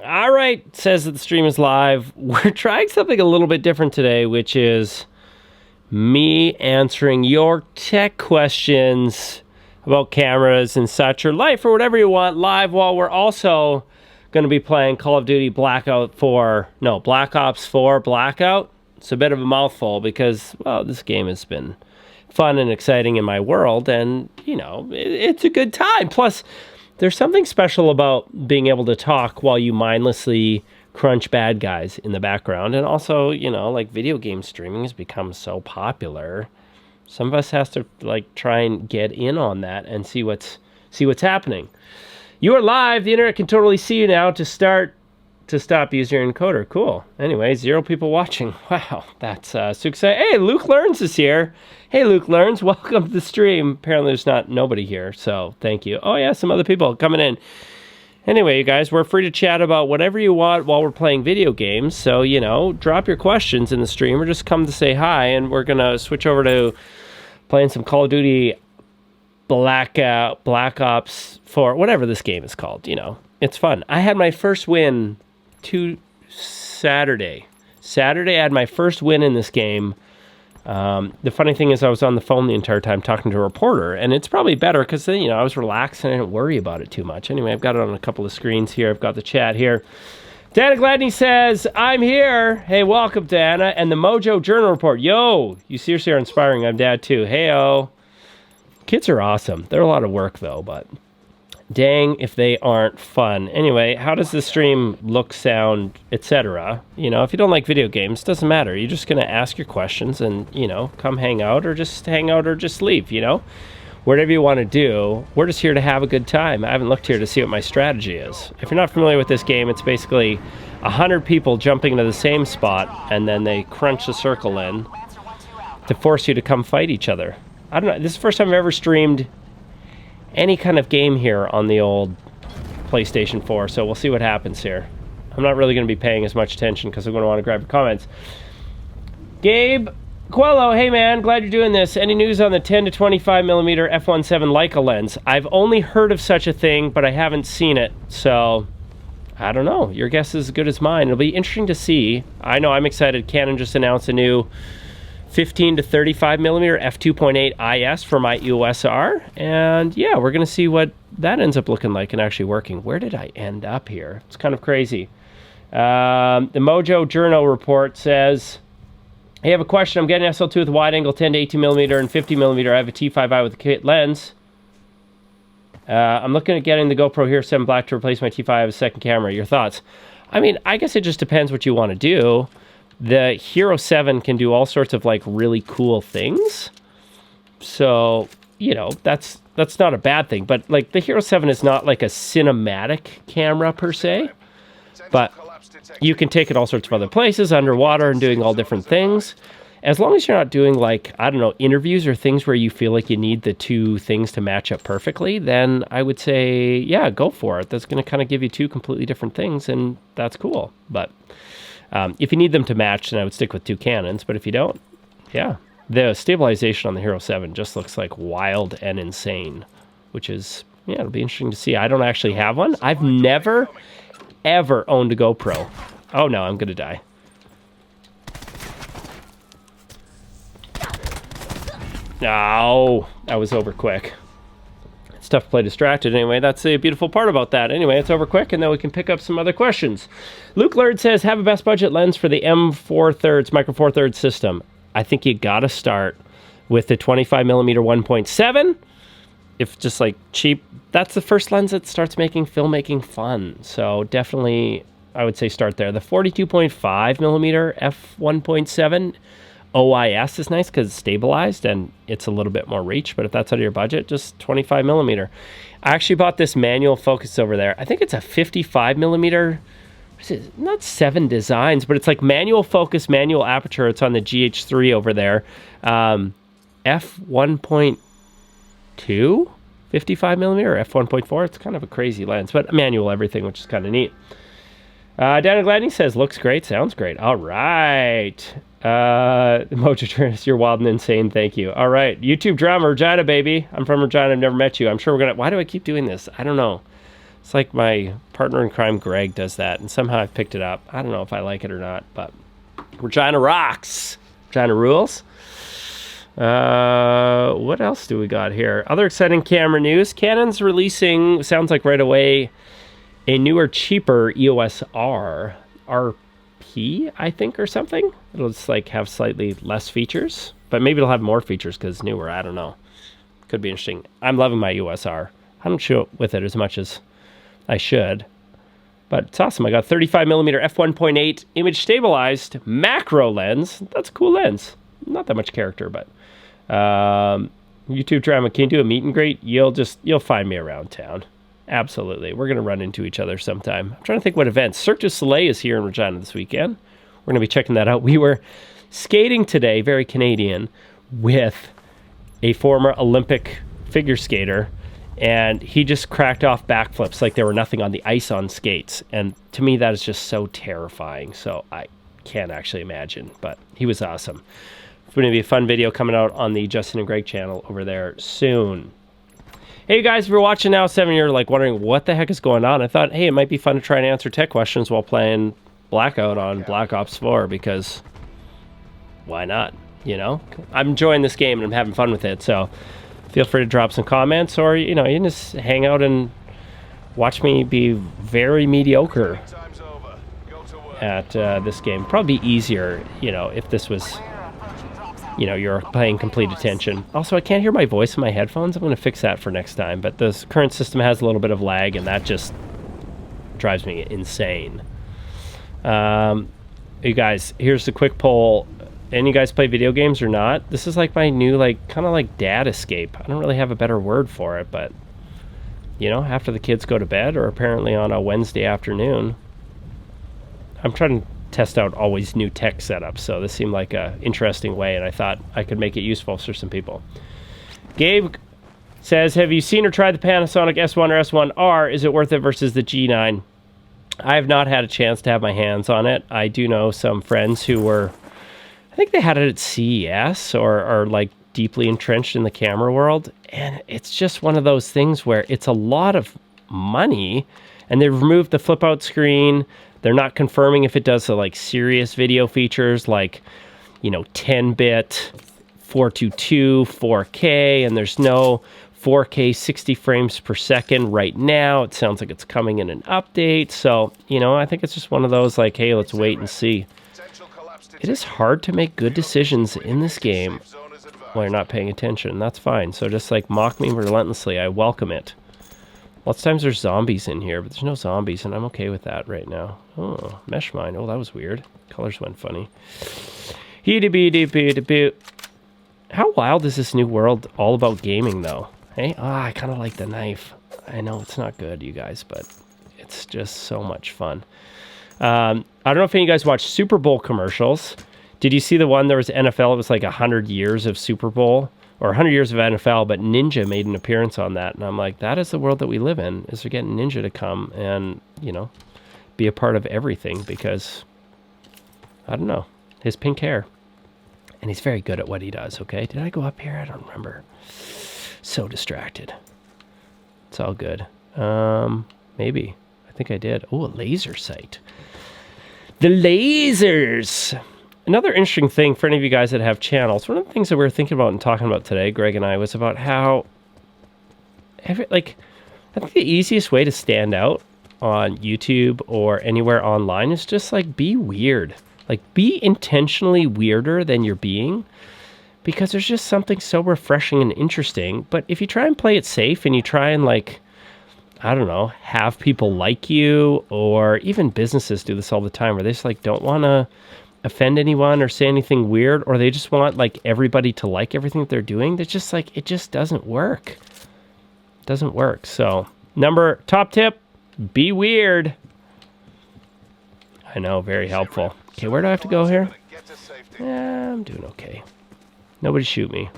All right, says that the stream is live. We're trying something a little bit different today, which is me answering your tech questions about cameras and such, or life, or whatever you want, live, while we're also going to be playing Call of Duty Black Ops 4 Blackout. It's a bit of a mouthful because, well, this game has been fun and exciting in my world, and, you know, it's a good time. Plus, there's something special about being able to talk while you mindlessly crunch bad guys in the background. And also, you know, like, video game streaming has become so popular. Some of us has to, like, try and get in on that and see what's happening. You are live. The internet can totally see you now. To stop, use your encoder. Cool. Anyway, 0 people watching. Wow, that's so exciting. Hey, Luke Learns is here. Hey, Luke Learns, welcome to the stream. Apparently there's nobody here, so thank you. Oh yeah, some other people coming in. Anyway, you guys, we're free to chat about whatever you want while we're playing video games. So, you know, drop your questions in the stream or just come to say hi, and we're going to switch over to playing some Call of Duty Black Ops 4, whatever this game is called, you know. It's fun. I had my first win Saturday. Saturday, I had my first win in this game. The funny thing is I was on the phone the entire time talking to a reporter, and it's probably better because, you know, I was relaxed and I didn't worry about it too much. Anyway, I've got it on a couple of screens here. I've got the chat here. Dana Gladney says, I'm here. Hey, welcome, Dana. And the Mojo Journal Report. Yo, you seriously are inspiring. I'm Dad, too. Hey-o. Kids are awesome. They're a lot of work, though, but dang if they aren't fun. Anyway, how does the stream look, sound, etc.? You know, if you don't like video games, doesn't matter. You're just going to ask your questions and, you know, come hang out or just leave, you know? Whatever you want to do, we're just here to have a good time. I haven't looked here to see what my strategy is. If you're not familiar with this game, it's basically 100 people jumping into the same spot, and then they crunch the circle in to force you to come fight each other. I don't know. This is the first time I've ever streamed any kind of game here on the old PlayStation 4, so we'll see what happens here. I'm not really going to be paying as much attention because I'm going to want to grab your comments. Gabe Coelho, hey man, glad you're doing this. Any news on the 10 to 25mm f1.7 Leica lens? I've only heard of such a thing, but I haven't seen it, so I don't know. Your guess is as good as mine. It'll be interesting to see. I know I'm excited. Canon just announced a new 15 to 35mm f2.8 IS for my EOS R, and yeah, we're going to see what that ends up looking like and actually working. Where did I end up here? It's kind of crazy. The Mojo Journal Report says, hey, I have a question. I'm getting SL2 with a wide angle 10 to 18mm and 50mm. I have a T5i with a kit lens. I'm looking at getting the GoPro Hero 7 Black to replace my T5i with a second camera. Your thoughts? I mean, I guess it just depends what you want to do. The Hero 7 can do all sorts of, like, really cool things. So, you know, that's not a bad thing. But, like, the Hero 7 is not, like, a cinematic camera, per se. But you can take it all sorts of other places, underwater, and doing all different things. As long as you're not doing, like, I don't know, interviews or things where you feel like you need the two things to match up perfectly, then I would say, yeah, go for it. That's going to kind of give you two completely different things, and that's cool. But if you need them to match, then I would stick with two Canons. But if you don't, yeah. The stabilization on the Hero 7 just looks like wild and insane, which is, yeah, it'll be interesting to see. I don't actually have one. I've never, ever owned a GoPro. Oh, no, I'm going to die. No, that was over quick. It's tough to play distracted anyway. That's the beautiful part about that. Anyway, it's over quick, and then we can pick up some other questions. Luke Laird says, have a best budget lens for the M4/3 Micro Four Thirds system. I think you got to start with the 25mm 1.7. If just like cheap, that's the first lens that starts making filmmaking fun. So definitely, I would say start there. The 42.5mm f1.7 OIS is nice because it's stabilized and it's a little bit more reach, but if that's out of your budget, just 25mm. I actually bought this manual focus over there. I think it's a 55mm, not 7 designs, but it's like manual focus, manual aperture. It's on the GH3 over there. F1.2, 55mm or f1.4. It's kind of a crazy lens, but manual everything, which is kind of neat. Dana Gladney says, looks great, sounds great. All right. Mojo Trans, you're wild and insane. Thank you. All right. YouTube drama, Regina, baby. I'm from Regina. I've never met you. I'm sure we're going to... Why do I keep doing this? I don't know. It's like my partner in crime, Greg, does that, and somehow I've picked it up. I don't know if I like it or not, but Regina rocks. Regina rules. What else do we got here? Other exciting camera news. Canon's releasing, sounds like right away, a newer, cheaper EOS R. RP, I think, or something. It'll just like have slightly less features, but maybe it'll have more features because it's newer. I don't know. Could be interesting. I'm loving my EOS R. I don't shoot with it as much as I should, but it's awesome. I got 35mm f1.8 image stabilized macro lens. That's a cool lens. Not that much character, but YouTube drama. Can you do a meet and greet? You'll find me around town. Absolutely. We're going to run into each other sometime. I'm trying to think what events. Cirque du Soleil is here in Regina this weekend. We're going to be checking that out. We were skating today, very Canadian, with a former Olympic figure skater, and he just cracked off backflips like there were nothing on the ice on skates. And to me, that is just so terrifying. So I can't actually imagine, but he was awesome. It's going to be a fun video coming out on the Justin and Greg channel over there soon. Hey guys, if you're watching now 7, you're like wondering what the heck is going on. I thought, hey, it might be fun to try and answer tech questions while playing Blackout on Black Ops 4, because why not? You know, I'm enjoying this game and I'm having fun with it. So feel free to drop some comments, or you can just hang out and watch me be very mediocre at this game. Probably be easier, if this was, you're paying complete attention. Also, I can't hear my voice in my headphones. I'm going to fix that for next time. But this current system has a little bit of lag, and that just drives me insane. You guys, here's the quick poll. Any of you guys play video games or not? This is like my new, kind of like dad escape. I don't really have a better word for it, but, after the kids go to bed, or apparently on a Wednesday afternoon, I'm trying to test out always new tech setups, so this seemed like a interesting way, and I thought I could make it useful for some people. Gabe says, have you seen or tried the Panasonic S1 or S1R? Is it worth it versus the G9? I have not had a chance to have my hands on it. I do know some friends who were, I think they had it at CES, or are like deeply entrenched in the camera world, and it's just one of those things where it's a lot of money, and they've removed the flip out screen. They're not confirming if it does the serious video features like 10-bit 422 4K, and there's no 4K 60 frames per second right now. It sounds like it's coming in an update. So, I think it's just one of those hey, let's wait and see. It is hard to make good decisions in this game while you're not paying attention. That's fine. So just mock me relentlessly. I welcome it. Lots of times there's zombies in here, but there's no zombies, and I'm okay with that right now. Oh, mesh mine. Oh, that was weird. Colors went funny. How wild is this new world all about gaming, though? Hey? I kind of like the knife. I know it's not good, you guys, but it's just so much fun. I don't know if any of you guys watched Super Bowl commercials. Did you see the one? There was NFL. It was 100 years of Super Bowl, or 100 years of NFL, but Ninja made an appearance on that. And I'm like, that is the world that we live in, is they're getting Ninja to come and, be a part of everything, because, I don't know, his pink hair. And he's very good at what he does, okay? Did I go up here? I don't remember. So distracted. It's all good. Maybe. I think I did. Oh, a laser sight. The lasers! Another interesting thing for any of you guys that have channels, one of the things that we were thinking about and talking about today, Greg and I, was about how, I think the easiest way to stand out on YouTube or anywhere online is just be weird. Be intentionally weirder than you're being, because there's just something so refreshing and interesting. But if you try and play it safe, and you try and I don't know, have people like you, or even businesses do this all the time, where they just don't want to offend anyone or say anything weird, or they just want everybody to like everything that they're doing. They're just it just doesn't work. It doesn't work. So top tip, be weird. I know, very helpful. Okay, where do I have to go here? Yeah, I'm doing okay. Nobody shoot me.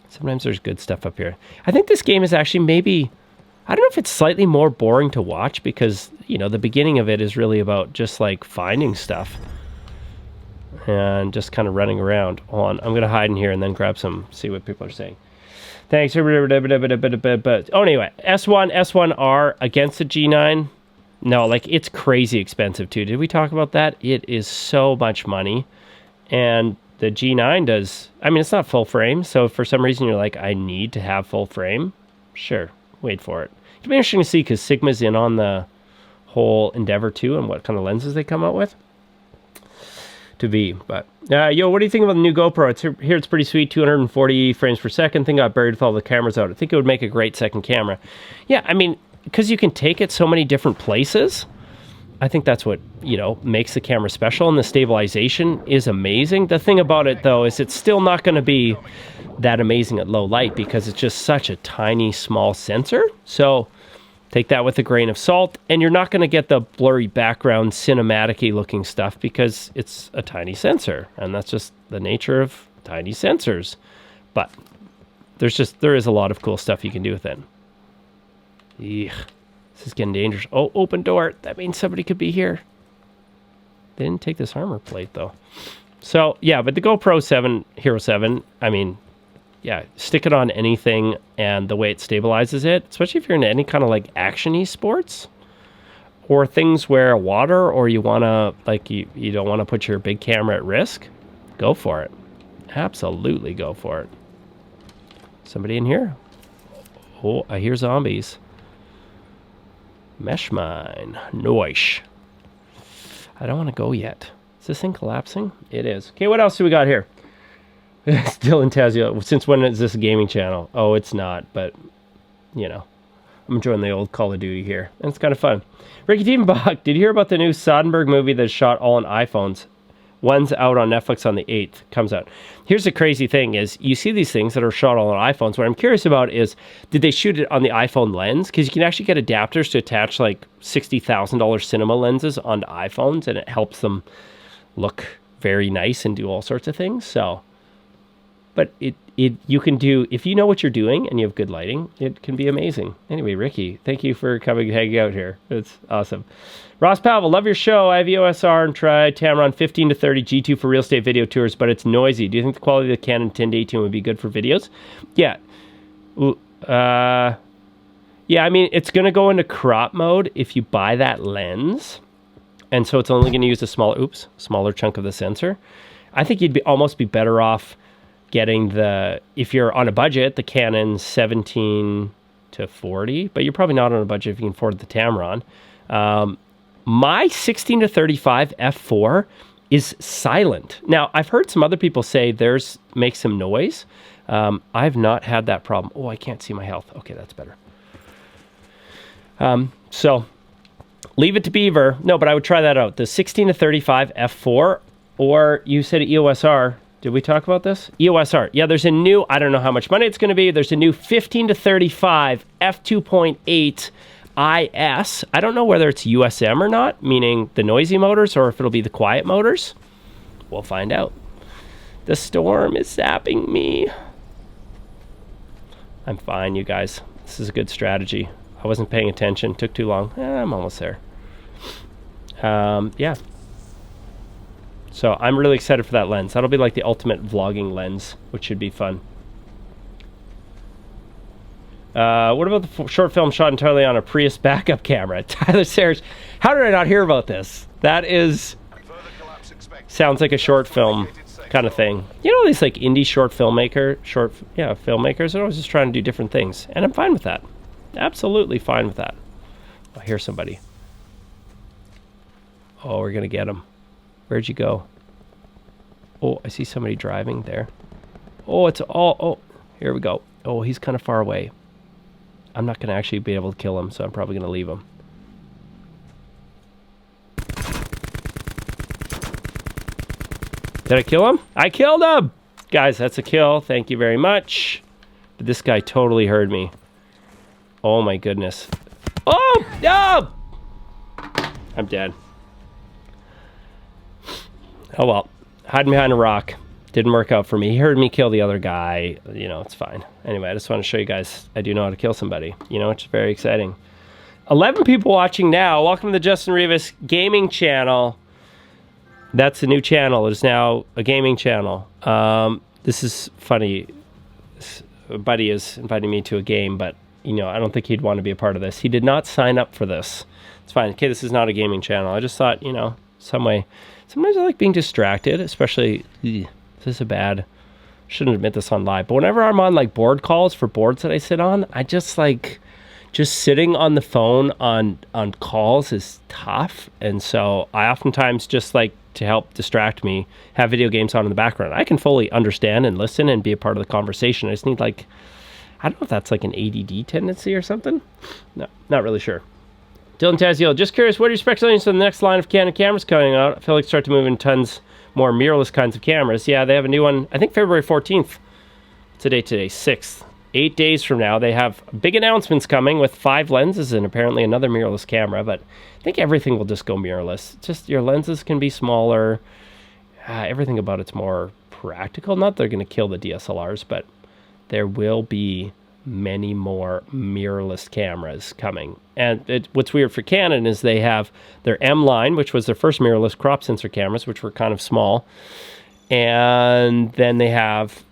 Sometimes there's good stuff up here. I think this game is actually maybe, I don't know if it's slightly more boring to watch, because, the beginning of it is really about just finding stuff and just kind of running around. Hold on, I'm going to hide in here and then grab some, see what people are saying. Thanks. Oh, anyway, S1R against the G9. No, like, it's crazy expensive, too. Did we talk about that? It is so much money. And the G9 does... I mean, it's not full frame, so if for some reason you're like, I need to have full frame, sure, wait for it. It'll be interesting to see, because Sigma's in on the whole endeavor, too, and what kind of lenses they come out with. To be, but... yo, what do you think about the new GoPro? It's pretty sweet, 240 frames per second. Thing got buried with all the cameras out. I think it would make a great second camera. Yeah, I mean... because you can take it so many different places, I think that's what, makes the camera special, and the stabilization is amazing. The thing about it, though, is it's still not going to be that amazing at low light because it's just such a tiny, small sensor. So take that with a grain of salt, and you're not going to get the blurry background, cinematic-y looking stuff because it's a tiny sensor, and that's just the nature of tiny sensors. But there is a lot of cool stuff you can do with it. Eugh, this is getting dangerous. Oh, open door. That means somebody could be here. They didn't take this armor plate, though. So, yeah, but the GoPro 7, Hero 7, I mean, yeah, stick it on anything, and the way it stabilizes it, especially if you're into any kind of, like, action-y sports, or things where water, or you want to, like, you don't want to put your big camera at risk, go for it. Absolutely go for it. Somebody in here? Oh, I hear zombies. Mesh mine. Noish. I don't want to go yet. Is this thing collapsing? It is. Okay, what else do we got here? Still in Tazio. Since when is this a gaming channel? Oh, it's not, but, I'm enjoying the old Call of Duty here. And it's kind of fun. Ricky Diebenbach, did you hear about the new Soderbergh movie that's shot all on iPhones? One's out on Netflix on the 8th. Comes out. Here's the crazy thing is, you see these things that are shot all on iPhones. What I'm curious about is, did they shoot it on the iPhone lens? Because you can actually get adapters to attach like $60,000 cinema lenses onto iPhones, and it helps them look very nice and do all sorts of things. So, but you can do, if you know what you're doing and you have good lighting, it can be amazing. Anyway, Ricky, thank you for coming and hanging out here. It's awesome. Ross Pavel, love your show. I have EOS R and tried Tamron 15 to 30 G2 for real estate video tours, but it's noisy. Do you think the quality of the Canon 10-18 would be good for videos? Yeah. Yeah, I mean, it's going to go into crop mode if you buy that lens. And so it's only going to use a smaller chunk of the sensor. I think you'd almost be better off getting if you're on a budget, the Canon 17 to 40, but you're probably not on a budget if you can afford the Tamron. My 16 to 35 f4 is silent. Now, I've heard some other people say theirs makes some noise. I've not had that problem. Oh, I can't see my health. Okay, that's better. So leave it to Beaver. No, but I would try that out. The 16 to 35 f4, or you said EOS R. Did we talk about this? EOS R. Yeah, there's a new, I don't know how much money it's going to be. There's a new 15 to 35 f2.8 IS. I don't know whether it's USM or not, meaning the noisy motors, or if it'll be the quiet motors. We'll find out. The storm is zapping me. I'm fine, you guys. This is a good strategy. I wasn't paying attention. Took too long. I'm almost there. Yeah. So I'm really excited for that lens. That'll be like the ultimate vlogging lens, which should be fun. What about the short film shot entirely on a Prius backup camera? Tyler Sayers, how did I not hear about this? That sounds like a short film kind of thing. You know, these like indie filmmakers are always just trying to do different things. And I'm fine with that. Absolutely fine with that. Oh, here's somebody. Oh, we're going to get him. Where'd you go? Oh, I see somebody driving there. Oh, here we go. Oh, he's kind of far away. I'm not going to actually be able to kill him, so I'm probably going to leave him. Did I kill him? I killed him! Guys, that's a kill. Thank you very much. But this guy totally heard me. Oh my goodness. Oh! No! I'm dead. Oh well. Hiding behind a rock. Didn't work out for me. He heard me kill the other guy. You know, it's fine. Anyway, I just want to show you guys I do know how to kill somebody. You know, it's very exciting. 11 people watching now. Welcome to the Justin Rivas Gaming Channel. That's the new channel. It is now a gaming channel. This is funny. buddy is inviting me to a game, but I don't think he'd want to be a part of this. He did not sign up for this. It's fine. Okay, this is not a gaming channel. I just thought, some way. Sometimes I like being distracted, especially. This is a bad. Shouldn't admit this on live, but whenever I'm on like board calls for boards that I sit on, I just like sitting on the phone on calls is tough, and so I oftentimes just like to help distract me, have video games on in the background. I can fully understand and listen and be a part of the conversation. I just need I don't know if that's like an ADD tendency or something. No, not really sure. Dylan Taziel, just curious, what are your speculations on the next line of Canon cameras coming out? I feel like start to move in tons more mirrorless kinds of cameras. Yeah, they have a new one, I think February 14th. Today, 6th. 8 days from now, they have big announcements coming with 5 lenses and apparently another mirrorless camera, but I think everything will just go mirrorless. Just your lenses can be smaller. Everything about it's more practical. Not that they're going to kill the DSLRs, but there will be many more mirrorless cameras coming. And what's weird for Canon is they have their M line, which was their first mirrorless crop sensor cameras, which were kind of small. And then they have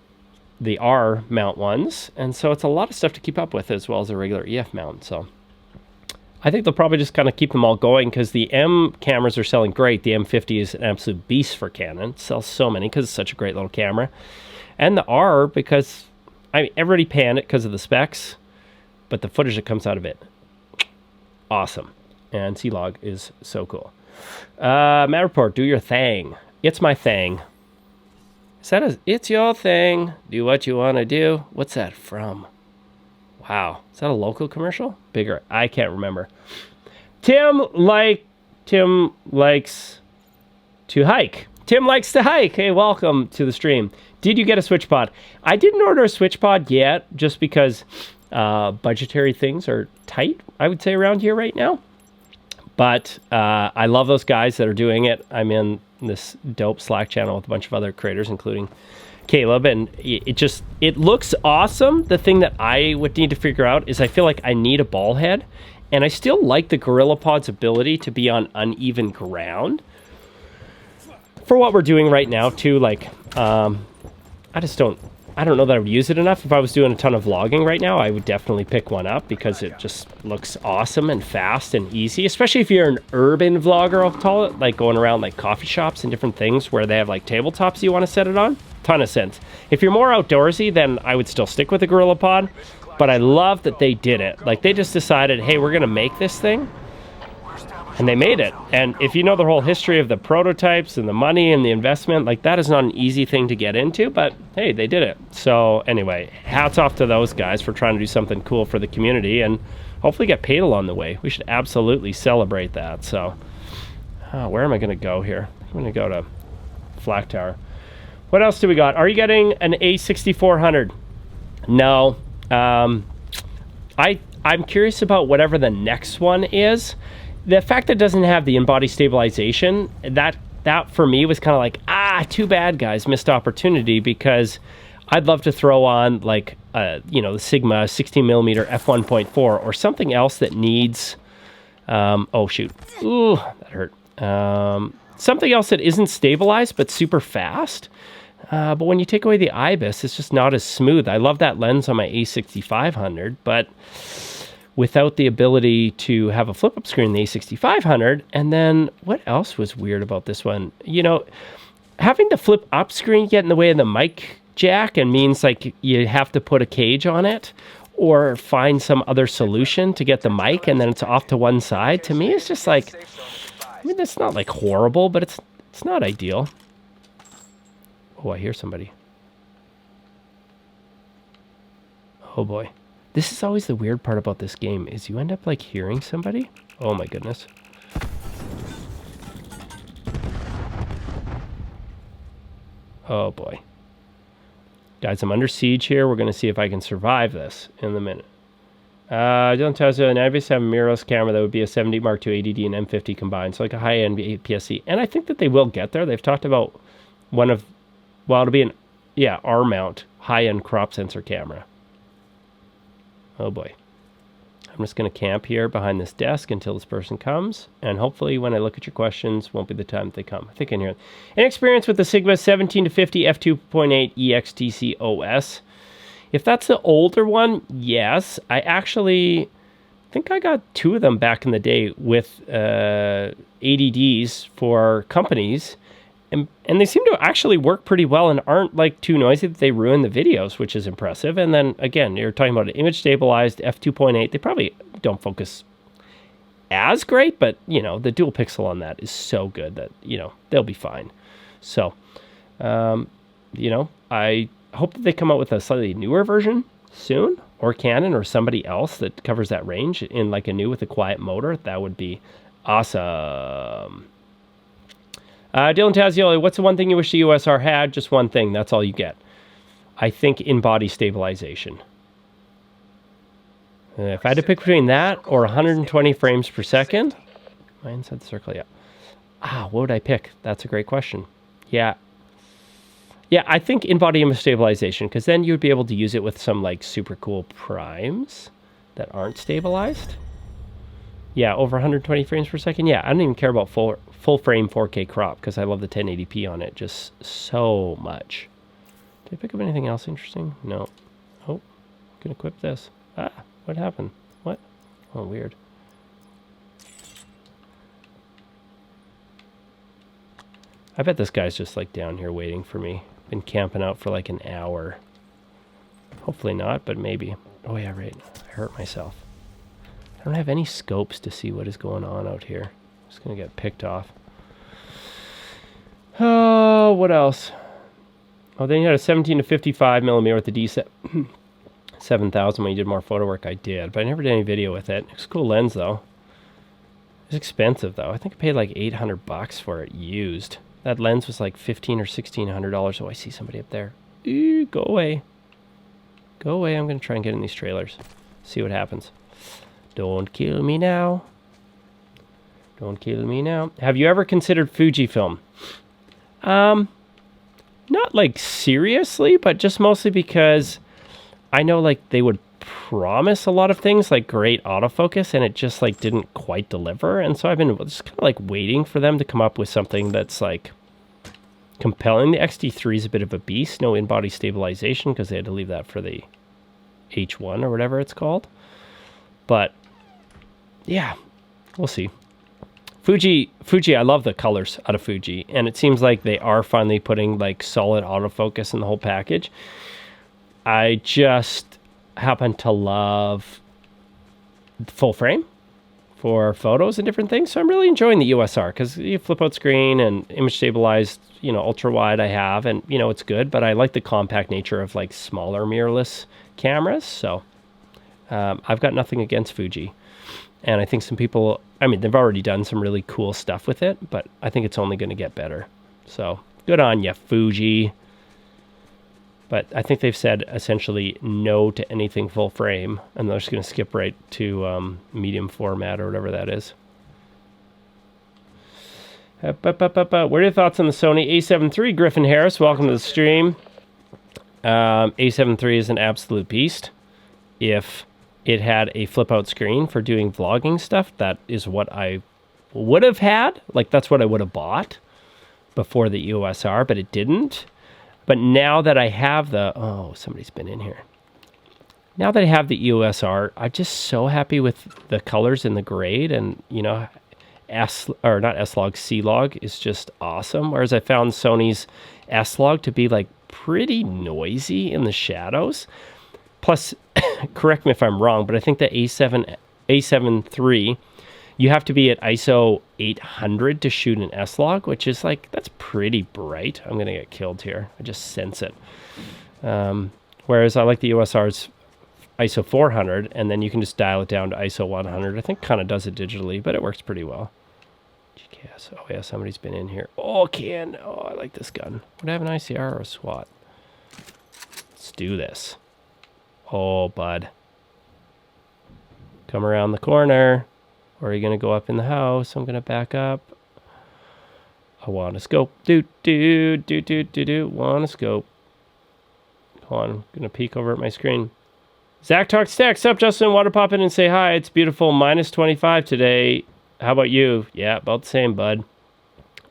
the R mount ones. And so it's a lot of stuff to keep up with, as well as a regular EF mount. So I think they'll probably just kind of keep them all going, because the M cameras are selling great. The M50 is an absolute beast for Canon. It sells so many because it's such a great little camera. And the R, because everybody panned it because of the specs, but the footage that comes out of it, awesome. And C-Log is so cool. Matt Report, do your thing. It's my thing. It's your thing. Do what you want to do. What's that from? Wow. Is that a local commercial? Bigger. I can't remember. Tim likes to hike. Tim likes to hike. Hey, welcome to the stream. Did you get a Switch Pod? I didn't order a Switch Pod yet, just because budgetary things are tight, I would say, around here right now. But I love those guys that are doing it. I'm in this dope Slack channel with a bunch of other creators, including Caleb, and it looks awesome. The thing that I would need to figure out is I feel like I need a ball head, and I still like the GorillaPod's ability to be on uneven ground. For what we're doing right now, too, I don't know that I would use it enough. If I was doing a ton of vlogging right now, I would definitely pick one up, because it just looks awesome and fast and easy, especially if you're an urban vlogger, I'll call it, like going around like coffee shops and different things where they have like tabletops you want to set it on. Ton of sense. If you're more outdoorsy, then I would still stick with the GorillaPod, but I love that they did it. Like, they just decided, hey, we're going to make this thing. And they made it. And if you know the whole history of the prototypes and the money and the investment, like, that is not an easy thing to get into, but hey, they did it. So anyway, hats off to those guys for trying to do something cool for the community, and hopefully get paid along the way. We should absolutely celebrate that. So where am I going to go here? I'm going to go to Flak Tower. What else do we got? Are you getting an A6400? No. I'm curious about whatever the next one is. The fact that it doesn't have the in-body stabilization, that for me was kind of like, too bad, guys, missed opportunity, because I'd love to throw on like, the Sigma 16mm f1.4 or something else that needs, oh shoot, ooh, that hurt. Something else that isn't stabilized but super fast. But when you take away the IBIS, it's just not as smooth. I love that lens on my A6500, but without the ability to have a flip-up screen, the A6500. And then what else was weird about this one? Having the flip-up screen get in the way of the mic jack and means like you have to put a cage on it or find some other solution to get the mic, and then it's off to one side. To me, it's just like, it's not like horrible, but it's not ideal. Oh, I hear somebody. Oh boy. This is always the weird part about this game, is you end up like hearing somebody. Oh my goodness. Oh boy. Guys, I'm under siege here. We're going to see if I can survive this in a minute. Dylan tells you, an IBIS have a mirrorless camera that would be a 70 Mark II ADD and M50 combined. So like a high-end APS-C. And I think that they will get there. They've talked about it'll be an, R-mount high-end crop sensor camera. Oh boy. I'm just going to camp here behind this desk until this person comes. And hopefully when I look at your questions, won't be the time that they come. I think I can hear it. An experience with the Sigma 17-50 f2.8 EXTC OS. If that's the older one, yes. I actually think I got 2 of them back in the day with ADDs for companies. And they seem to actually work pretty well and aren't like too noisy that they ruin the videos, which is impressive. And then again, you're talking about an image stabilized f2.8. They probably don't focus as great, but you know, the dual pixel on that is so good that, you know, they'll be fine. So, you know, I hope that they come out with a slightly newer version soon, or Canon or somebody else that covers that range in like a new with a quiet motor. That would be awesome. Dylan Tazioli, what's the one thing you wish the USR had? Just one thing. That's all you get. I think in-body stabilization. If I had to pick between that or 120 frames per second, inside the circle, yeah. What would I pick? That's a great question. Yeah, I think in-body image stabilization, because then you'd be able to use it with some like super cool primes that aren't stabilized. Yeah, over 120 frames per second. Yeah, I don't even care about full frame 4K crop because I love the 1080p on it just so much. Did I pick up anything else interesting? No. Oh, I can equip this. What happened? What? Oh, weird. I bet this guy's just like down here waiting for me. Been camping out for like an hour. Hopefully not, but maybe. Oh yeah, right. I hurt myself. I don't have any scopes to see what is going on out here. I'm just going to get picked off. Oh, what else? Oh, then you had a 17 to 55 millimeter with the D7000 when you did more photo work. I did, but I never did any video with it. It's a cool lens, though. It's expensive, though. I think I paid like $800 for it used. That lens was like $1,500 or $1,600. Oh, I see somebody up there. Ooh, go away. Go away. I'm going to try and get in these trailers. See what happens. Don't kill me now. Don't kill me now. Have you ever considered Fujifilm? Not like seriously, but just mostly because I know like they would promise a lot of things like great autofocus and it just like didn't quite deliver. And so I've been just kind of like waiting for them to come up with something that's like compelling. The XT3 is a bit of a beast. No in-body stabilization because they had to leave that for the H1 or whatever it's called. But yeah, we'll see. Fuji, I love the colors out of Fuji, and it seems like they are finally putting like solid autofocus in the whole package. I just happen to love full frame for photos and different things, so I'm really enjoying the USR because you flip out screen and image stabilized, you know, ultra wide I have, and you know it's good. But I like the compact nature of like smaller mirrorless cameras, so I've got nothing against Fuji. And I think some people, I mean, they've already done some really cool stuff with it, but I think it's only going to get better. So good on you, Fuji. But I think they've said essentially no to anything full frame, and they're just going to skip right to medium format or whatever that is. What are your thoughts on the Sony A7 III? Griffin Harris, welcome to the stream. A7 III is an absolute beast. If it had a flip out screen for doing vlogging stuff, that is what I would have had. Like, that's what I would have bought before the EOS R, but it didn't. But now that I have the... Oh, somebody's been in here. Now that I have the EOS R, I'm just so happy with the colors and the grade. And, you know, not S-Log, C-Log is just awesome. Whereas I found Sony's S-Log to be, like, pretty noisy in the shadows. Plus, correct me if I'm wrong, but I think the A7 III, you have to be at ISO 800 to shoot an S-Log, which is like, that's pretty bright. I'm going to get killed here. I just sense it. Whereas I like the USR's ISO 400, and then you can just dial it down to ISO 100. I think kind of does it digitally, but it works pretty well. GKS. Oh, yeah, somebody's been in here. Oh, can. Oh, I like this gun. Would I have an ICR or a SWAT? Let's do this. Oh, bud. Come around the corner. Or are you going to go up in the house? I'm going to back up. I want a scope. Want a scope. Hold on. I'm going to peek over at my screen. Zach Talks Tech. Sup, Justin? Want to pop in and say hi? It's beautiful. Minus 25 today. How about you? Yeah, about the same, bud.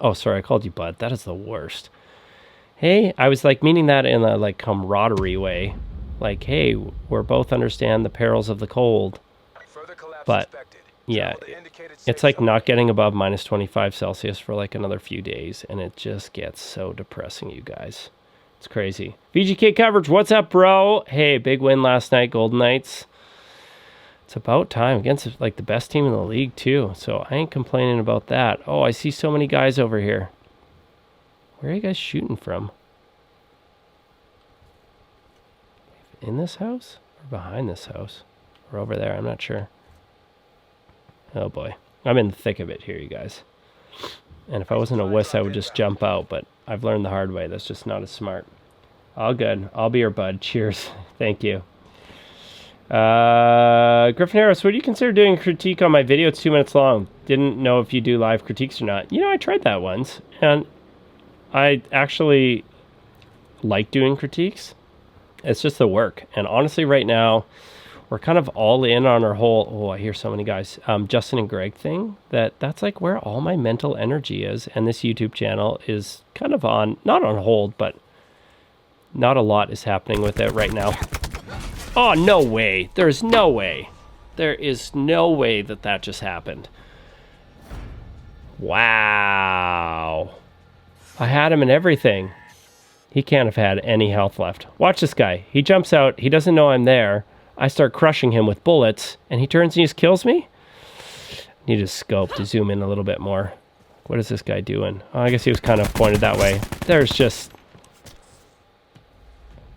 Oh, sorry. I called you bud. That is the worst. Hey, I was like meaning that in a like camaraderie way. Like, hey, we're both understand the perils of the cold. But yeah, it's like not getting above minus 25 Celsius for like another few days, and it just gets so depressing, you guys. It's crazy. VGK coverage, what's up, bro? Hey, big win last night, Golden Knights. It's about time against like the best team in the league too, so I ain't complaining about that. Oh, I see so many guys over here. Where are you guys shooting from? In this house or behind this house or over there? I'm not sure. Oh boy, I'm in the thick of it here, you guys. And if I wasn't a wuss, I would just jump out, but I've learned the hard way. That's just not as smart. All good. I'll be your bud. Cheers. Thank you. Griffin Harris, what do you consider doing a critique on my video? It's 2 minutes long. Didn't know if you do live critiques or not. You know, I tried that once, and I actually like doing critiques. It's just the work. And honestly, right now, we're kind of all in on our whole, oh, I hear so many guys, Justin and Greg thing. That's like where all my mental energy is. And this YouTube channel is kind of on, not on hold, but not a lot is happening with it right now. Oh, no way. There's no way. There is no way that that just happened. Wow. I had him and everything. He can't have had any health left. Watch this guy. He jumps out. He doesn't know I'm there. I start crushing him with bullets, and he turns and he just kills me? Need a scope to zoom in a little bit more. What is this guy doing? Oh, I guess he was kind of pointed that way. There's just...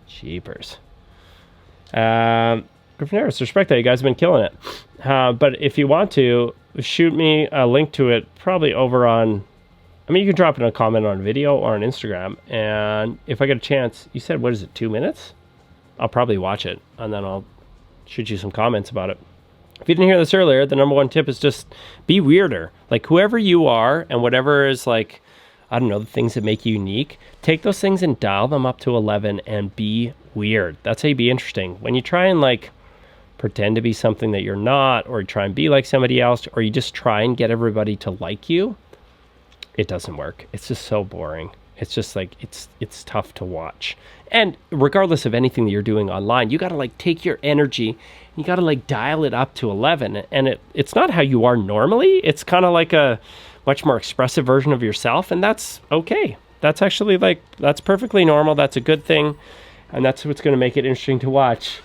Jeepers. Griffin Harris, respect that. You guys have been killing it. But if you want to, shoot me a link to it, probably over on... I mean, you can drop it in a comment on video or on Instagram. And if I get a chance, you said, what is it, 2 minutes? I'll probably watch it, and then I'll shoot you some comments about it. If you didn't hear this earlier, the number one tip is just be weirder. Like, whoever you are and whatever is like, I don't know, the things that make you unique, take those things and dial them up to 11 and be weird. That's how you be interesting. When you try and like pretend to be something that you're not, or you try and be like somebody else, or you just try and get everybody to like you, it doesn't work. It's just so boring. It's just like, it's tough to watch. And regardless of anything that you're doing online, you got to like take your energy, you got to like dial it up to 11. And it's not how you are normally. It's kind of like a much more expressive version of yourself. And that's okay. That's actually like, that's perfectly normal. That's a good thing. And that's what's going to make it interesting to watch.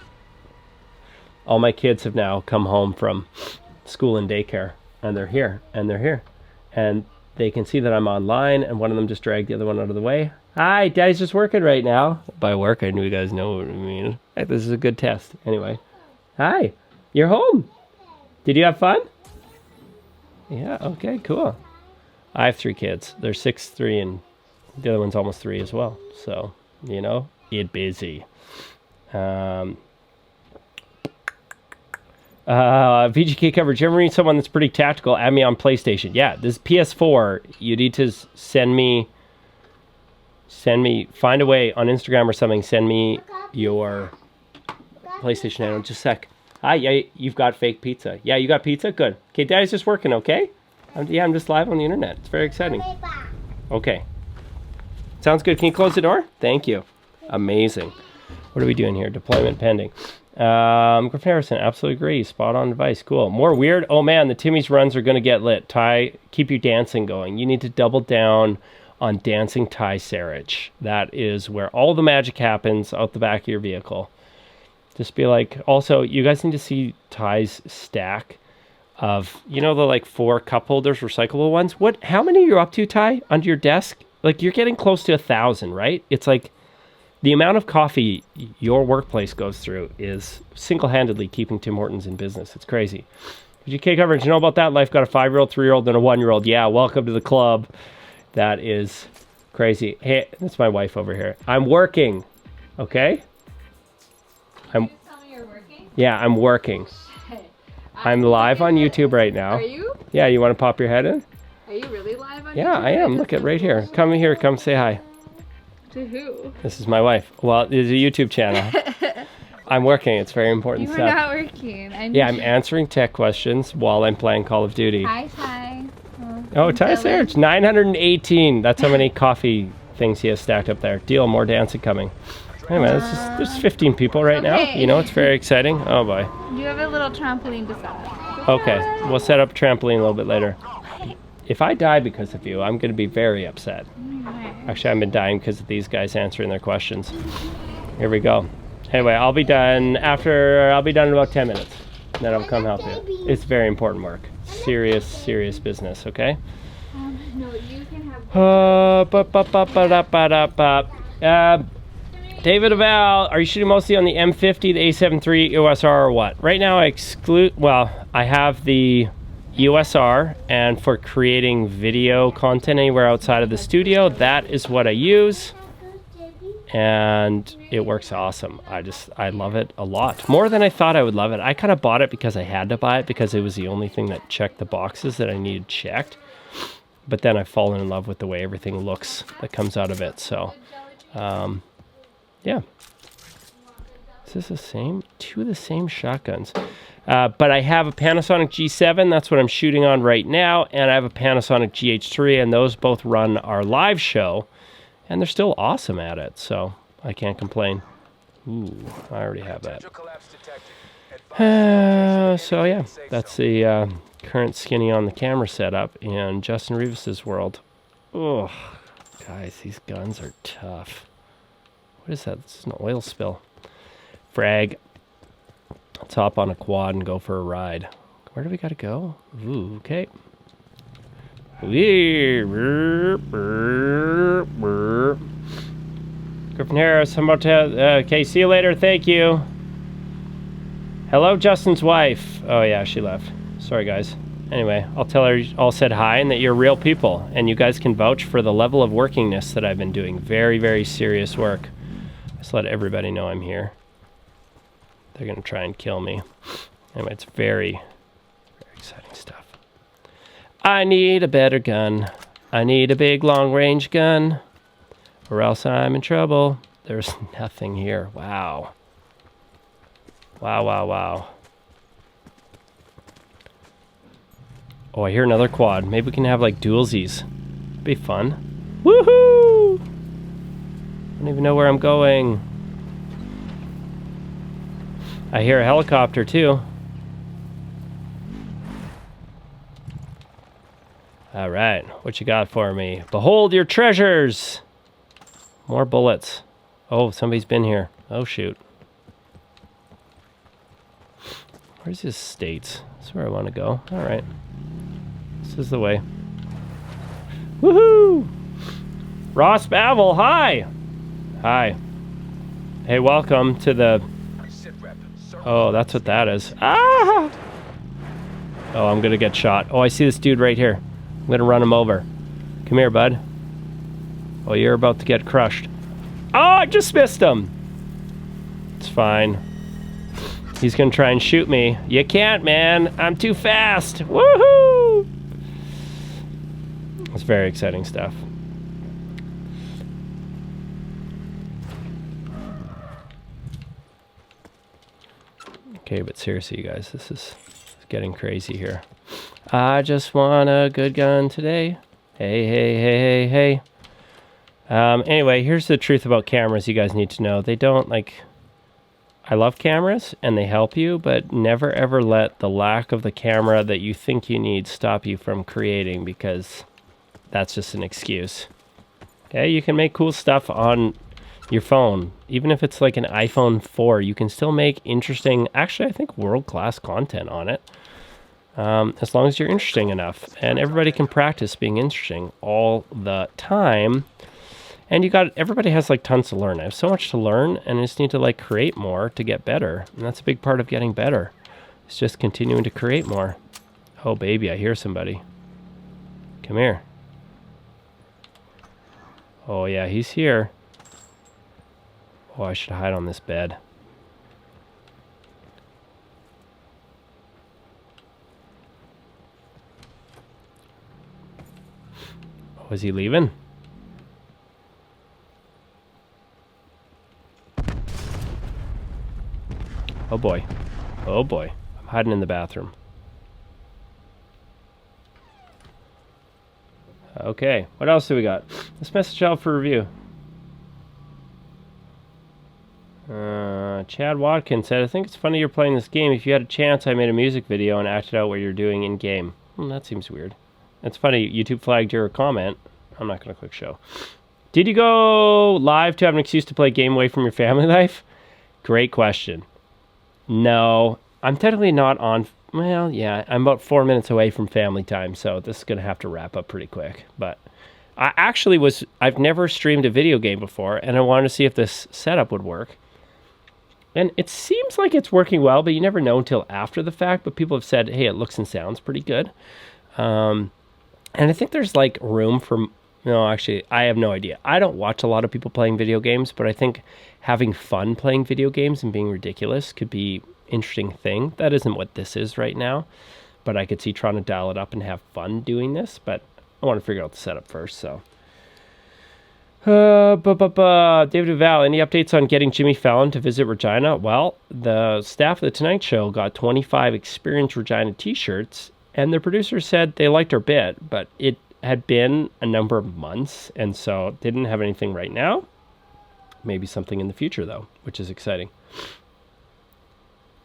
All my kids have now come home from school and daycare, and they're here, and they're here. And they can see that I'm online, and one of them just dragged the other one out of the way. Hi, Daddy's just working right now. By work, I knew you guys know what I mean. This is a good test. Anyway. Hi, you're home. Did you have fun? Yeah, okay, cool. I have 3 kids. They're 6, 3, and the other one's almost 3 as well. So, you know, get busy. VGK coverage. You ever meet someone that's pretty tactical? Add me on PlayStation. Yeah, this PS4, you need to send me, find a way on Instagram or something, send me your PlayStation handle. Just a sec. Hi, yeah, you've got fake pizza. Yeah, you got pizza? Good. Okay, Daddy's just working, okay? I'm just live on the internet. It's very exciting. Okay. Sounds good. Can you close the door? Thank you. Amazing. What are we doing here? Deployment pending. Griff Harrison, absolutely agree. Spot on advice. Cool. More weird. Oh man, the Timmy's runs are going to get lit. Ty, keep your dancing going. You need to double down on dancing Ty Sarich. That is where all the magic happens, out the back of your vehicle. Just be like, also, you guys need to see Ty's stack of, you know, the like 4 cup holders, recyclable ones. How many are you up to, Ty, under your desk? Like, you're getting close to 1,000, right? It's like, the amount of coffee your workplace goes through is single-handedly keeping Tim Hortons in business. It's crazy. GK coverage, you know about that? Life got a 5-year-old, 3-year-old, and a 1-year-old. Yeah, welcome to the club. That is crazy. Hey, that's my wife over here. I'm working, okay? Can you tell me you're working? Yeah, I'm working. I'm live on YouTube right now. Are you? Yeah, you want to pop your head in? Are you really live on YouTube? Yeah, I am. Look at right here. Come here. Come say hi. To who? This is my wife. Well, it's a YouTube channel. I'm working. It's very important You stuff. are not working. Yeah, I'm answering tech questions while I'm playing Call of Duty. Hi, Ty. Oh, Ty Sarich, 918. That's how many coffee things he has stacked up there. Deal, more dancing coming. Anyway, there's 15 people right now. Okay. You know, it's very exciting. Oh boy. You have a little trampoline to set up. Okay, we'll set up a trampoline a little bit later. If I die because of you, I'm going to be very upset. Actually, I've been dying because of these guys answering their questions. Here we go. Anyway, I'll be done in about 10 minutes. Then I'll come help you. It's very important work. Serious business, okay? No, you can have. David Aval, are you shooting mostly on the M50, the A7 III USR, or what? Right now I have the USR, and for creating video content anywhere outside of the studio, that is what I use. And it works awesome. I love it a lot. More than I thought I would love it. I kind of bought it because I had to buy it because it was the only thing that checked the boxes that I needed checked. But then I've fallen in love with the way everything looks that comes out of it. So, yeah. Is this the same? Two of the same shotguns. But I have a Panasonic G7. That's what I'm shooting on right now. And I have a Panasonic GH3. And those both run our live show. And they're still awesome at it, so I can't complain. Ooh, I already have that. So yeah, that's the current skinny on the camera setup in Justin Rivas' world. Oh, guys, these guns are tough. What is that? This is an oil spill. Frag. Let's hop on a quad and go for a ride. Where do we gotta go? Ooh, okay. Griffin Harris, I'm about to okay, see you later, thank you. Hello, Justin's wife. Oh yeah, she left. Sorry guys. Anyway, I'll tell her you all said hi and that you're real people and you guys can vouch for the level of workingness that I've been doing. Very serious work. Just let everybody know I'm here. They're gonna try and kill me. Anyway, it's very exciting stuff. I need a better gun. I need a big long-range gun, or else I'm in trouble. There's nothing here. Wow. Wow. Oh, I hear another quad. Maybe we can have like dualsies. It'd be fun. Woohoo! I don't even know where I'm going. I hear a helicopter too. All right, what you got for me? Behold your treasures! More bullets. Oh, somebody's been here. Oh, shoot. Where's his states? That's where I want to go. All right. This is the way. Woohoo! Ross Bavel, hi! Hi. Hey, welcome to the... Oh, that's what that is. Ah! Oh, I'm going to get shot. Oh, I see this dude right here. I'm gonna run him over. Come here, bud. Oh, you're about to get crushed. Oh, I just missed him. It's fine. He's gonna try and shoot me. You can't, man. I'm too fast. Woohoo! It's very exciting stuff. Okay, but seriously, you guys, this is getting crazy here. I just want a good gun today. Hey. Anyway, here's the truth about cameras you guys need to know. They don't, like... I love cameras, and they help you, but never ever let the lack of the camera that you think you need stop you from creating, because that's just an excuse. Okay, you can make cool stuff on your phone. Even if it's like an iPhone 4, you can still make interesting, actually, I think world-class content on it. As long as you're interesting enough, and everybody can practice being interesting all the time. And everybody has like tons to learn. I have so much to learn, and I just need to like create more to get better. And that's a big part of getting better. It's just continuing to create more. Oh baby, I hear somebody. Come here. Oh yeah, he's here. Oh, I should hide on this bed. Oh, is he leaving? Oh boy. Oh boy. I'm hiding in the bathroom. Okay, what else do we got? This message out for review. Chad Watkins said, I think it's funny you're playing this game. If you had a chance, I made a music video and acted out what you're doing in-game. That seems weird. It's funny. YouTube flagged your comment. I'm not going to click show. Did you go live to have an excuse to play a game away from your family life? Great question. No, I'm technically not on... Well, yeah, I'm about 4 minutes away from family time, so this is going to have to wrap up pretty quick. But I actually I've never streamed a video game before, and I wanted to see if this setup would work. And it seems like it's working well, but you never know until after the fact. But people have said, hey, it looks and sounds pretty good. And I think there's like room for... No, actually, I have no idea. I don't watch a lot of people playing video games, but I think having fun playing video games and being ridiculous could be an interesting thing. That isn't what this is right now, but I could see trying to dial it up and have fun doing this, but I want to figure out the setup first, so. David Duval, any updates on getting Jimmy Fallon to visit Regina? Well, the staff of The Tonight Show got 25 Experience Regina t-shirts, and the producers said they liked our bit, but it had been a number of months, and so didn't have anything right now. Maybe something in the future, though, which is exciting.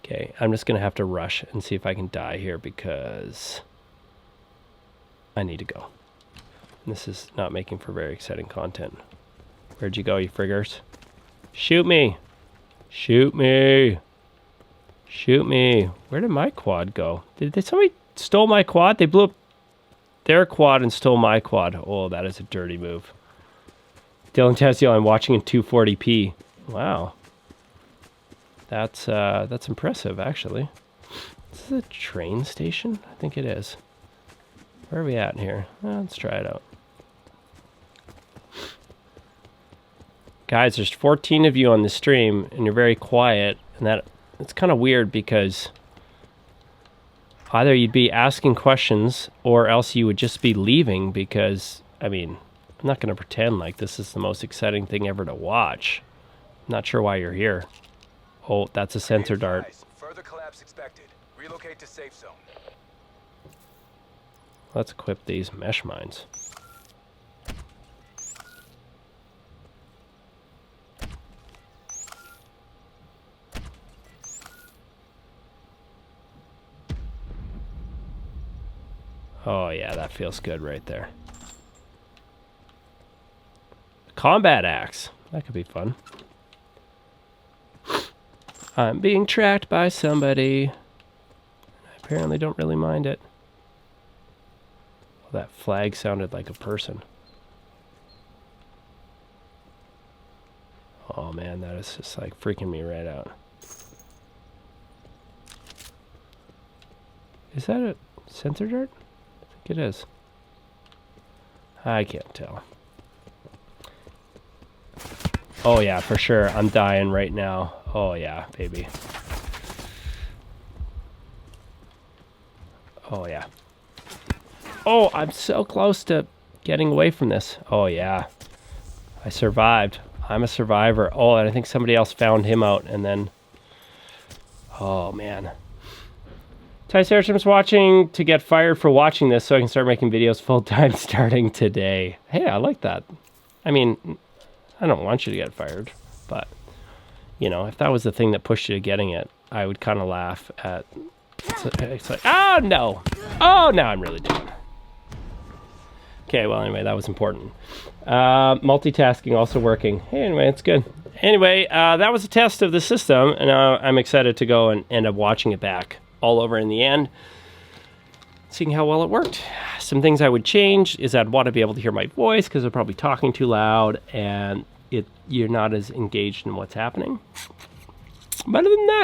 Okay, I'm just going to have to rush and see if I can die here because I need to go. This is not making for very exciting content. Where'd you go, you friggers? Shoot me! Shoot me! Shoot me! Where did my quad go? Did somebody stole my quad? They blew up their quad and stole my quad. Oh, that is a dirty move. Dylan Tessiel, I'm watching in 240p. Wow. That's impressive, actually. Is this a train station? I think it is. Where are we at here? Let's try it out. Guys, there's 14 of you on the stream, and you're very quiet, and it's kind of weird because either you'd be asking questions or else you would just be leaving because, I mean, I'm not going to pretend like this is the most exciting thing ever to watch. I'm not sure why you're here. Oh, that's a sensor dart. Further collapse expected. Relocate to safe zone. Let's equip these mesh mines. Oh yeah, that feels good right there. Combat axe. That could be fun. I'm being tracked by somebody. I apparently don't really mind it. Well, that flag sounded like a person. Oh man, that is just like freaking me right out. Is that a sensor dart? I think it is. I can't tell. Oh yeah, for sure. I'm dying right now. Oh yeah, baby. Oh yeah. Oh, I'm so close to getting away from this. Oh yeah. I survived. I'm a survivor. Oh, and I think somebody else found him out and then... Oh man. Ty Sarachen's watching to get fired for watching this so I can start making videos full time starting today. Hey, I like that. I mean, I don't want you to get fired, but you know, if that was the thing that pushed you to getting it, I would kind of laugh at. It's like, oh no, oh now I'm really done. Okay, well anyway, that was important. Multitasking also working. Hey, anyway, it's good. Anyway, that was a test of the system, and I'm excited to go and end up watching it back all over in the end, seeing how well it worked. Some things I would change is I'd want to be able to hear my voice because I'm probably talking too loud and you're not as engaged in what's happening. But other than that,